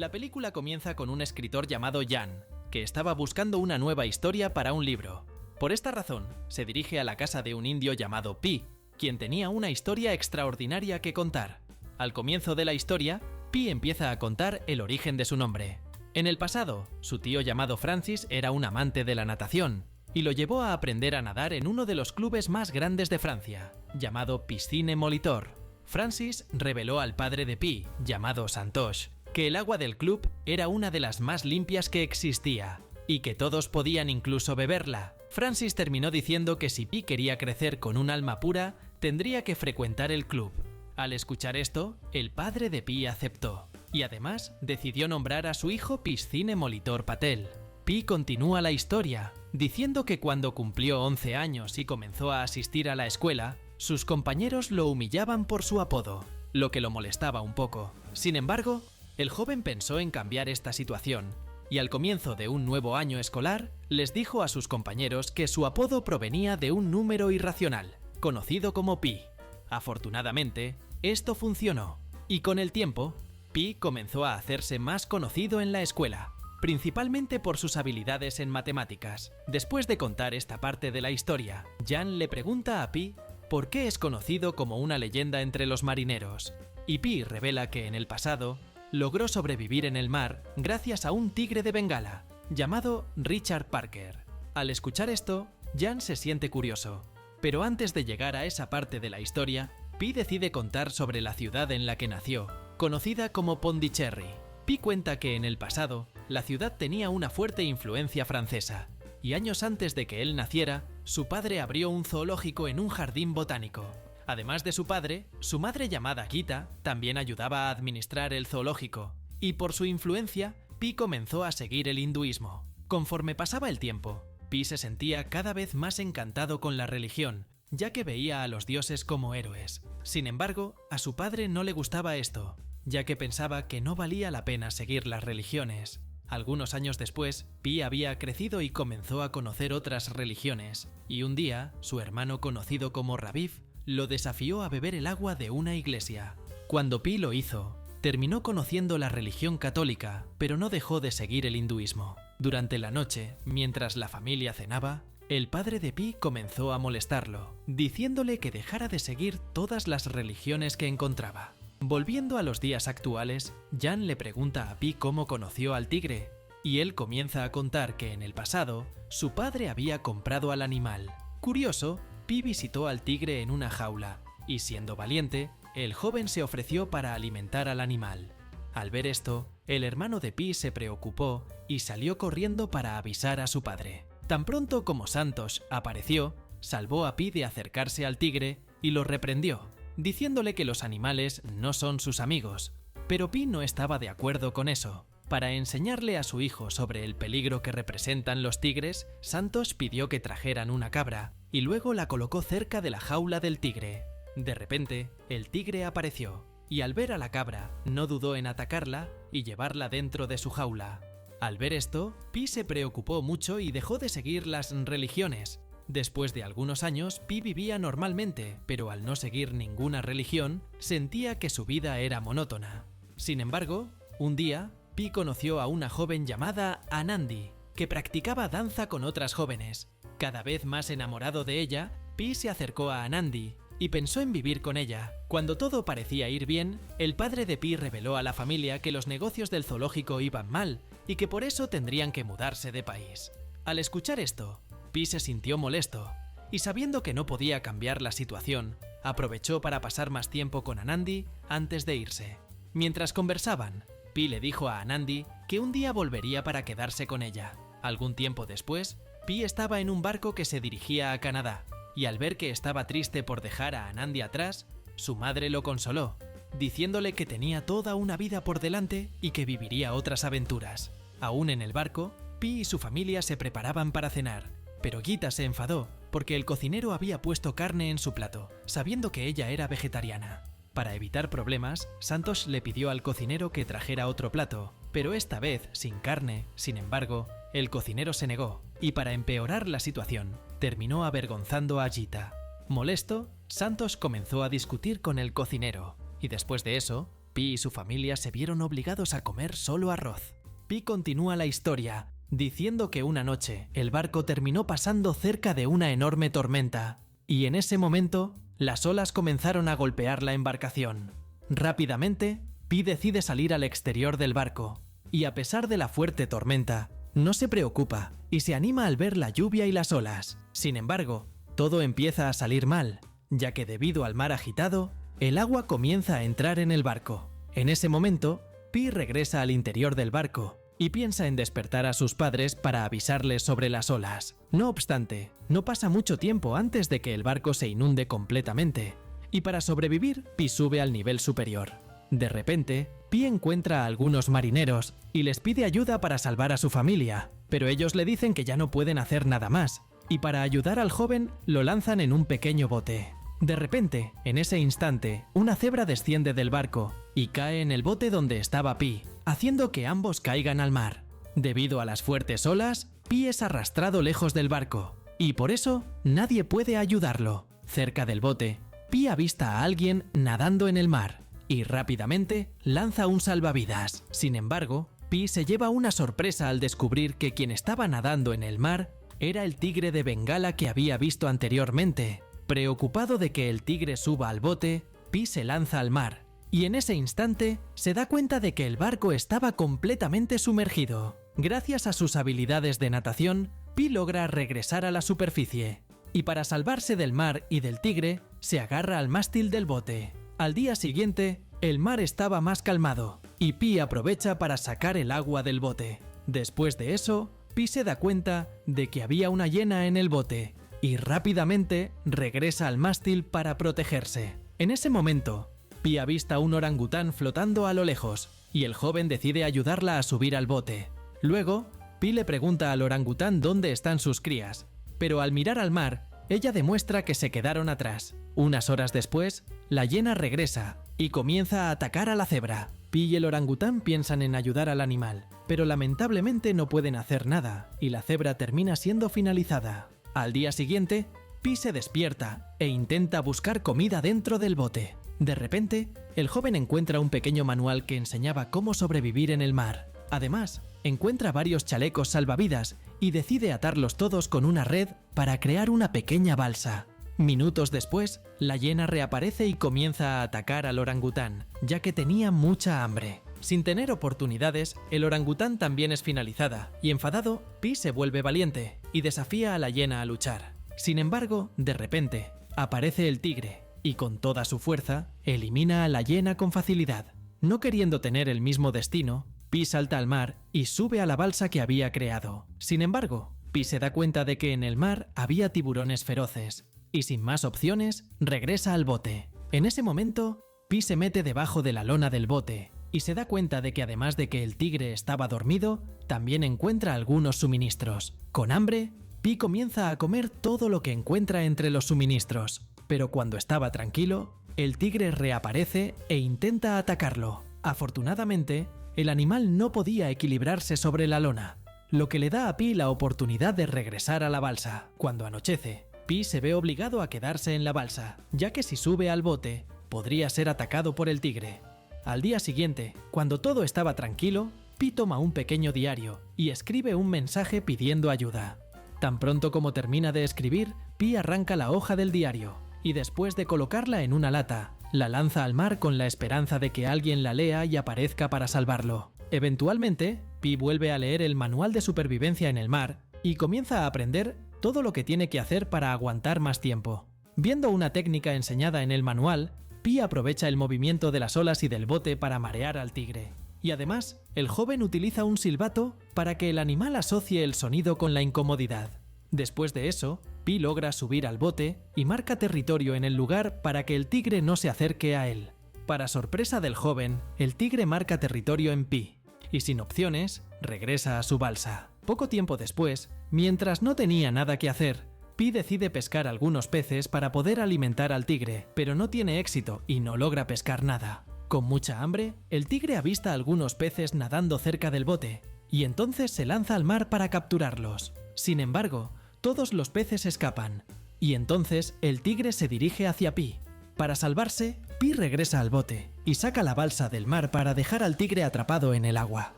La película comienza con un escritor llamado Jan, que estaba buscando una nueva historia para un libro. Por esta razón, se dirige a la casa de un indio llamado Pi, quien tenía una historia extraordinaria que contar. Al comienzo de la historia, Pi empieza a contar el origen de su nombre. En el pasado, su tío llamado Francis era un amante de la natación y lo llevó a aprender a nadar en uno de los clubes más grandes de Francia, llamado Piscine Molitor. Francis reveló al padre de Pi, llamado Santosh, que el agua del club era una de las más limpias que existía y que todos podían incluso beberla. Francis terminó diciendo que si Pi quería crecer con un alma pura, tendría que frecuentar el club. Al escuchar esto, el padre de Pi aceptó y además decidió nombrar a su hijo Piscine Molitor Patel. Pi continúa la historia, diciendo que cuando cumplió 11 años y comenzó a asistir a la escuela, sus compañeros lo humillaban por su apodo, lo que lo molestaba un poco. Sin embargo, el joven pensó en cambiar esta situación y al comienzo de un nuevo año escolar les dijo a sus compañeros que su apodo provenía de un número irracional, conocido como Pi. Afortunadamente, esto funcionó y con el tiempo, Pi comenzó a hacerse más conocido en la escuela, principalmente por sus habilidades en matemáticas. Después de contar esta parte de la historia, Jan le pregunta a Pi por qué es conocido como una leyenda entre los marineros, y Pi revela que en el pasado logró sobrevivir en el mar gracias a un tigre de Bengala, llamado Richard Parker. Al escuchar esto, Jan se siente curioso, pero antes de llegar a esa parte de la historia, Pi decide contar sobre la ciudad en la que nació, conocida como Pondicherry. Pi cuenta que en el pasado, la ciudad tenía una fuerte influencia francesa, y años antes de que él naciera, su padre abrió un zoológico en un jardín botánico. Además de su padre, su madre llamada Gita también ayudaba a administrar el zoológico, y por su influencia, Pi comenzó a seguir el hinduismo. Conforme pasaba el tiempo, Pi se sentía cada vez más encantado con la religión, ya que veía a los dioses como héroes. Sin embargo, a su padre no le gustaba esto, ya que pensaba que no valía la pena seguir las religiones. Algunos años después, Pi había crecido y comenzó a conocer otras religiones, y un día, su hermano conocido como Raviv lo desafió a beber el agua de una iglesia. Cuando Pi lo hizo, terminó conociendo la religión católica, pero no dejó de seguir el hinduismo. Durante la noche, mientras la familia cenaba, el padre de Pi comenzó a molestarlo, diciéndole que dejara de seguir todas las religiones que encontraba. Volviendo a los días actuales, Jan le pregunta a Pi cómo conoció al tigre, y él comienza a contar que en el pasado, su padre había comprado al animal. Curioso, Pi visitó al tigre en una jaula, y siendo valiente, el joven se ofreció para alimentar al animal. Al ver esto, el hermano de Pi se preocupó y salió corriendo para avisar a su padre. Tan pronto como Santosh apareció, salvó a Pi de acercarse al tigre y lo reprendió, diciéndole que los animales no son sus amigos. Pero Pi no estaba de acuerdo con eso. Para enseñarle a su hijo sobre el peligro que representan los tigres, Santosh pidió que trajeran una cabra y luego la colocó cerca de la jaula del tigre. De repente, el tigre apareció y al ver a la cabra, no dudó en atacarla y llevarla dentro de su jaula. Al ver esto, Pi se preocupó mucho y dejó de seguir las religiones. Después de algunos años, Pi vivía normalmente, pero al no seguir ninguna religión, sentía que su vida era monótona. Sin embargo, un día, Pi conoció a una joven llamada Anandi, que practicaba danza con otras jóvenes. Cada vez más enamorado de ella, Pi se acercó a Anandi y pensó en vivir con ella. Cuando todo parecía ir bien, el padre de Pi reveló a la familia que los negocios del zoológico iban mal y que por eso tendrían que mudarse de país. Al escuchar esto, Pi se sintió molesto y sabiendo que no podía cambiar la situación, aprovechó para pasar más tiempo con Anandi antes de irse. Mientras conversaban, Pi le dijo a Anandi que un día volvería para quedarse con ella. Algún tiempo después, Pi estaba en un barco que se dirigía a Canadá, y al ver que estaba triste por dejar a Anandi atrás, su madre lo consoló, diciéndole que tenía toda una vida por delante y que viviría otras aventuras. Aún en el barco, Pi y su familia se preparaban para cenar, pero Gita se enfadó porque el cocinero había puesto carne en su plato, sabiendo que ella era vegetariana. Para evitar problemas, Santosh le pidió al cocinero que trajera otro plato, pero esta vez sin carne. Sin embargo, el cocinero se negó, y para empeorar la situación, terminó avergonzando a Gita. Molesto, Santosh comenzó a discutir con el cocinero, y después de eso, Pi y su familia se vieron obligados a comer solo arroz. Pi continúa la historia, diciendo que una noche el barco terminó pasando cerca de una enorme tormenta, y en ese momento las olas comenzaron a golpear la embarcación. Rápidamente, Pi decide salir al exterior del barco, y a pesar de la fuerte tormenta, no se preocupa y se anima al ver la lluvia y las olas. Sin embargo, todo empieza a salir mal, ya que debido al mar agitado, el agua comienza a entrar en el barco. En ese momento, Pi regresa al interior del barco y piensa en despertar a sus padres para avisarles sobre las olas. No obstante, no pasa mucho tiempo antes de que el barco se inunde completamente, y para sobrevivir, Pi sube al nivel superior. De repente, Pi encuentra a algunos marineros y les pide ayuda para salvar a su familia, pero ellos le dicen que ya no pueden hacer nada más, y para ayudar al joven lo lanzan en un pequeño bote. De repente, en ese instante, una cebra desciende del barco y cae en el bote donde estaba Pi, haciendo que ambos caigan al mar. Debido a las fuertes olas, Pi es arrastrado lejos del barco, y por eso nadie puede ayudarlo. Cerca del bote, Pi avista a alguien nadando en el mar, y rápidamente lanza un salvavidas. Sin embargo, Pi se lleva una sorpresa al descubrir que quien estaba nadando en el mar era el tigre de Bengala que había visto anteriormente. Preocupado de que el tigre suba al bote, Pi se lanza al mar, y en ese instante se da cuenta de que el barco estaba completamente sumergido. Gracias a sus habilidades de natación, Pi logra regresar a la superficie, y para salvarse del mar y del tigre, se agarra al mástil del bote. Al día siguiente, el mar estaba más calmado, y Pi aprovecha para sacar el agua del bote. Después de eso, Pi se da cuenta de que había una hiena en el bote, y rápidamente regresa al mástil para protegerse. En ese momento, Pi avista un orangután flotando a lo lejos, y el joven decide ayudarla a subir al bote. Luego, Pi le pregunta al orangután dónde están sus crías, pero al mirar al mar, ella demuestra que se quedaron atrás. Unas horas después, la hiena regresa y comienza a atacar a la cebra. Pi y el orangután piensan en ayudar al animal, pero lamentablemente no pueden hacer nada, y la cebra termina siendo finalizada. Al día siguiente, Pi se despierta e intenta buscar comida dentro del bote. De repente, el joven encuentra un pequeño manual que enseñaba cómo sobrevivir en el mar. Además, encuentra varios chalecos salvavidas y decide atarlos todos con una red para crear una pequeña balsa. Minutos después, la hiena reaparece y comienza a atacar al orangután, ya que tenía mucha hambre. Sin tener oportunidades, el orangután también es finalizada, y enfadado, Pi se vuelve valiente y desafía a la hiena a luchar. Sin embargo, de repente, aparece el tigre, y con toda su fuerza, elimina a la hiena con facilidad. No queriendo tener el mismo destino, Pi salta al mar y sube a la balsa que había creado. Sin embargo, Pi se da cuenta de que en el mar había tiburones feroces, y sin más opciones, regresa al bote. En ese momento, Pi se mete debajo de la lona del bote, y se da cuenta de que además de que el tigre estaba dormido, también encuentra algunos suministros. Con hambre, Pi comienza a comer todo lo que encuentra entre los suministros, pero cuando estaba tranquilo, el tigre reaparece e intenta atacarlo. Afortunadamente, el animal no podía equilibrarse sobre la lona, lo que le da a Pi la oportunidad de regresar a la balsa. Cuando anochece, Pi se ve obligado a quedarse en la balsa, ya que si sube al bote, podría ser atacado por el tigre. Al día siguiente, cuando todo estaba tranquilo, Pi toma un pequeño diario y escribe un mensaje pidiendo ayuda. Tan pronto como termina de escribir, Pi arranca la hoja del diario y después de colocarla en una lata, la lanza al mar con la esperanza de que alguien la lea y aparezca para salvarlo. Eventualmente, Pi vuelve a leer el manual de supervivencia en el mar y comienza a aprender todo lo que tiene que hacer para aguantar más tiempo. Viendo una técnica enseñada en el manual, Pi aprovecha el movimiento de las olas y del bote para marear al tigre. Y además, el joven utiliza un silbato para que el animal asocie el sonido con la incomodidad. Después de eso, Pi logra subir al bote y marca territorio en el lugar para que el tigre no se acerque a él. Para sorpresa del joven, el tigre marca territorio en Pi, y sin opciones, regresa a su balsa. Poco tiempo después, mientras no tenía nada que hacer, Pi decide pescar algunos peces para poder alimentar al tigre, pero no tiene éxito y no logra pescar nada. Con mucha hambre, el tigre avista algunos peces nadando cerca del bote, y entonces se lanza al mar para capturarlos. Sin embargo, todos los peces escapan, y entonces el tigre se dirige hacia Pi. Para salvarse, Pi regresa al bote y saca la balsa del mar para dejar al tigre atrapado en el agua.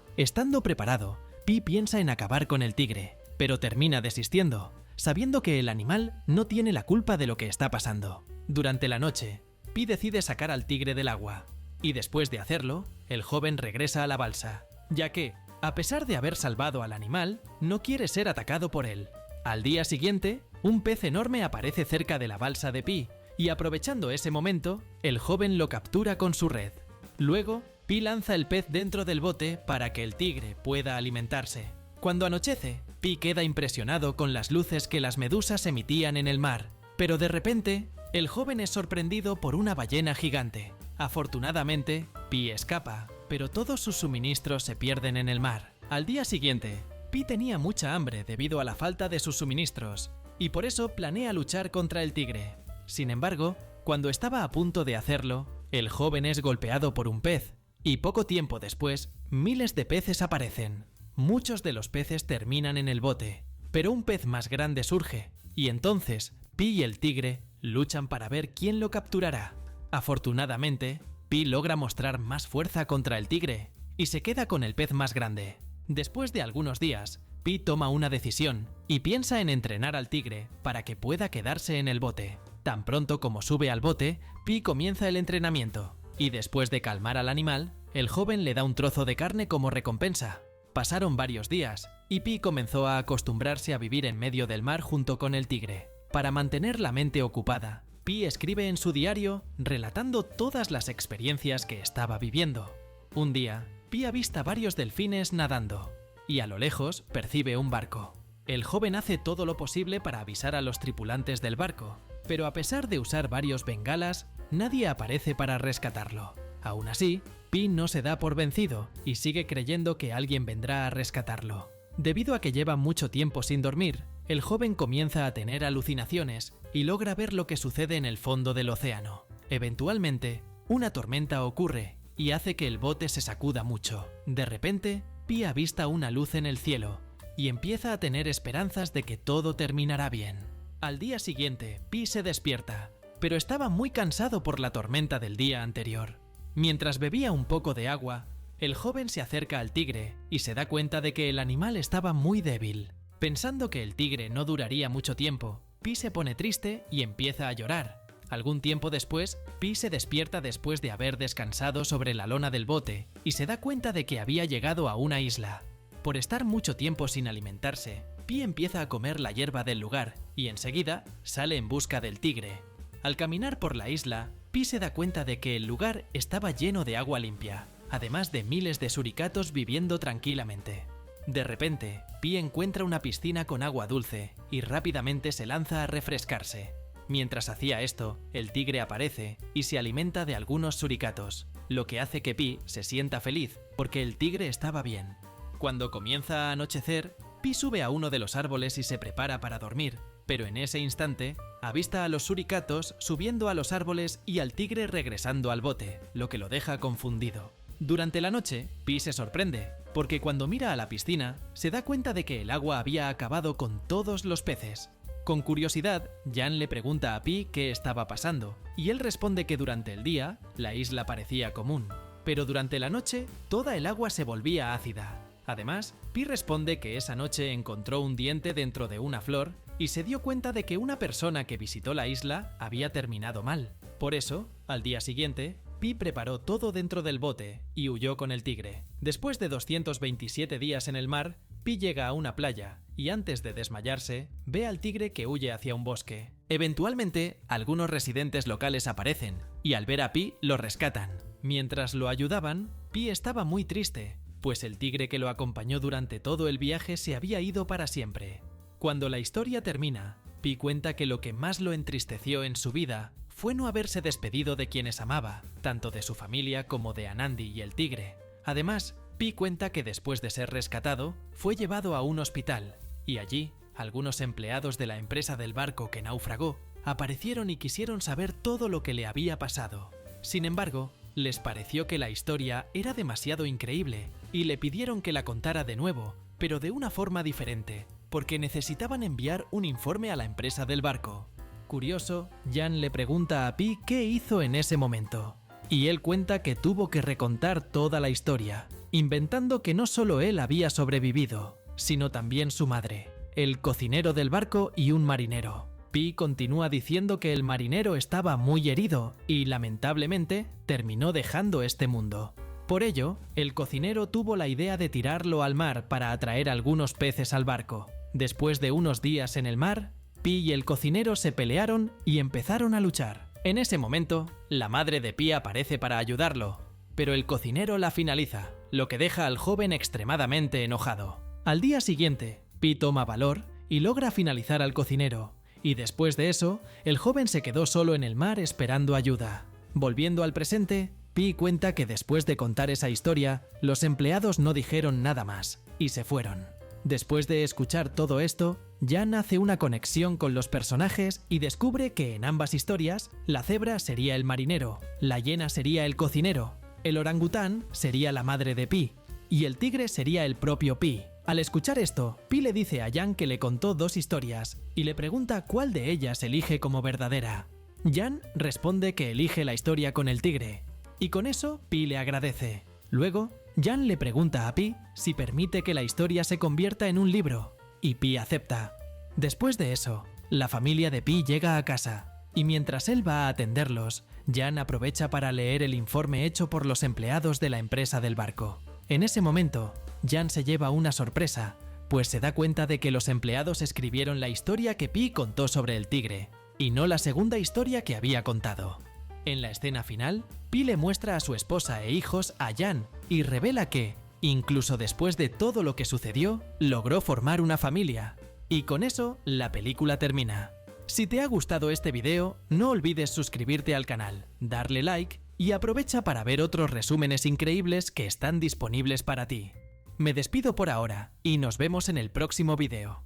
Estando preparado, Pi piensa en acabar con el tigre, pero termina desistiendo, sabiendo que el animal no tiene la culpa de lo que está pasando. Durante la noche, Pi decide sacar al tigre del agua, y después de hacerlo, el joven regresa a la balsa, ya que, a pesar de haber salvado al animal, no quiere ser atacado por él. Al día siguiente, un pez enorme aparece cerca de la balsa de Pi, y aprovechando ese momento, el joven lo captura con su red. Luego, Pi lanza el pez dentro del bote para que el tigre pueda alimentarse. Cuando anochece, Pi queda impresionado con las luces que las medusas emitían en el mar, pero de repente, el joven es sorprendido por una ballena gigante. Afortunadamente, Pi escapa, pero todos sus suministros se pierden en el mar. Al día siguiente, Pi tenía mucha hambre debido a la falta de sus suministros, y por eso planea luchar contra el tigre. Sin embargo, cuando estaba a punto de hacerlo, el joven es golpeado por un pez, y poco tiempo después, miles de peces aparecen. Muchos de los peces terminan en el bote, pero un pez más grande surge, y entonces Pi y el tigre luchan para ver quién lo capturará. Afortunadamente, Pi logra mostrar más fuerza contra el tigre, y se queda con el pez más grande. Después de algunos días, Pi toma una decisión, y piensa en entrenar al tigre para que pueda quedarse en el bote. Tan pronto como sube al bote, Pi comienza el entrenamiento, y después de calmar al animal, el joven le da un trozo de carne como recompensa. Pasaron varios días, y Pi comenzó a acostumbrarse a vivir en medio del mar junto con el tigre. Para mantener la mente ocupada, Pi escribe en su diario relatando todas las experiencias que estaba viviendo. Un día, Pi avista varios delfines nadando, y a lo lejos percibe un barco. El joven hace todo lo posible para avisar a los tripulantes del barco, pero a pesar de usar varios bengalas, nadie aparece para rescatarlo. Aún así, Pi no se da por vencido y sigue creyendo que alguien vendrá a rescatarlo. Debido a que lleva mucho tiempo sin dormir, el joven comienza a tener alucinaciones y logra ver lo que sucede en el fondo del océano. Eventualmente, una tormenta ocurre y hace que el bote se sacuda mucho. De repente, Pi avista una luz en el cielo y empieza a tener esperanzas de que todo terminará bien. Al día siguiente, Pi se despierta, pero estaba muy cansado por la tormenta del día anterior. Mientras bebía un poco de agua, el joven se acerca al tigre y se da cuenta de que el animal estaba muy débil. Pensando que el tigre no duraría mucho tiempo, Pi se pone triste y empieza a llorar. Algún tiempo después, Pi se despierta después de haber descansado sobre la lona del bote y se da cuenta de que había llegado a una isla. Por estar mucho tiempo sin alimentarse, Pi empieza a comer la hierba del lugar y enseguida sale en busca del tigre. Al caminar por la isla, Pi se da cuenta de que el lugar estaba lleno de agua limpia, además de miles de suricatos viviendo tranquilamente. De repente, Pi encuentra una piscina con agua dulce y rápidamente se lanza a refrescarse. Mientras hacía esto, el tigre aparece y se alimenta de algunos suricatos, lo que hace que Pi se sienta feliz porque el tigre estaba bien. Cuando comienza a anochecer, Pi sube a uno de los árboles y se prepara para dormir, pero en ese instante avista a los suricatos subiendo a los árboles y al tigre regresando al bote, lo que lo deja confundido. Durante la noche, Pi se sorprende, porque cuando mira a la piscina, se da cuenta de que el agua había acabado con todos los peces. Con curiosidad, Jan le pregunta a Pi qué estaba pasando, y él responde que durante el día, la isla parecía común, pero durante la noche, toda el agua se volvía ácida. Además, Pi responde que esa noche encontró un diente dentro de una flor y se dio cuenta de que una persona que visitó la isla había terminado mal. Por eso, al día siguiente, Pi preparó todo dentro del bote y huyó con el tigre. Después de 227 días en el mar, Pi llega a una playa y antes de desmayarse, ve al tigre que huye hacia un bosque. Eventualmente, algunos residentes locales aparecen y al ver a Pi lo rescatan. Mientras lo ayudaban, Pi estaba muy triste, pues el tigre que lo acompañó durante todo el viaje se había ido para siempre. Cuando la historia termina, Pi cuenta que lo que más lo entristeció en su vida fue no haberse despedido de quienes amaba, tanto de su familia como de Anandi y el tigre. Además, Pi cuenta que después de ser rescatado, fue llevado a un hospital, y allí, algunos empleados de la empresa del barco que naufragó aparecieron y quisieron saber todo lo que le había pasado. Sin embargo, les pareció que la historia era demasiado increíble y le pidieron que la contara de nuevo, pero de una forma diferente, porque necesitaban enviar un informe a la empresa del barco. curioso, Jan le pregunta a Pi qué hizo en ese momento. Y él cuenta que tuvo que recontar toda la historia, inventando que no solo él había sobrevivido, sino también su madre, el cocinero del barco y un marinero. Pi continúa diciendo que el marinero estaba muy herido y, lamentablemente, terminó dejando este mundo. Por ello, el cocinero tuvo la idea de tirarlo al mar para atraer algunos peces al barco. Después de unos días en el mar, Pi y el cocinero se pelearon y empezaron a luchar. En ese momento, la madre de Pi aparece para ayudarlo, pero el cocinero la finaliza, lo que deja al joven extremadamente enojado. Al día siguiente, Pi toma valor y logra finalizar al cocinero, y después de eso, el joven se quedó solo en el mar esperando ayuda. Volviendo al presente, Pi cuenta que después de contar esa historia, los empleados no dijeron nada más, y se fueron. Después de escuchar todo esto, Jan hace una conexión con los personajes y descubre que en ambas historias, la cebra sería el marinero, la hiena sería el cocinero, el orangután sería la madre de Pi, y el tigre sería el propio Pi. Al escuchar esto, Pi le dice a Jan que le contó dos historias, y le pregunta cuál de ellas elige como verdadera. Jan responde que elige la historia con el tigre, y con eso Pi le agradece. Luego, Jan le pregunta a Pi si permite que la historia se convierta en un libro, y Pi acepta. Después de eso, la familia de Pi llega a casa, y mientras él va a atenderlos, Jan aprovecha para leer el informe hecho por los empleados de la empresa del barco. En ese momento, Jan se lleva una sorpresa, pues se da cuenta de que los empleados escribieron la historia que Pi contó sobre el tigre, y no la segunda historia que había contado. En la escena final, Pi le muestra a su esposa e hijos a Jan y revela que, incluso después de todo lo que sucedió, logró formar una familia. Y con eso, la película termina. Si te ha gustado este video, no olvides suscribirte al canal, darle like y aprovecha para ver otros resúmenes increíbles que están disponibles para ti. Me despido por ahora y nos vemos en el próximo video.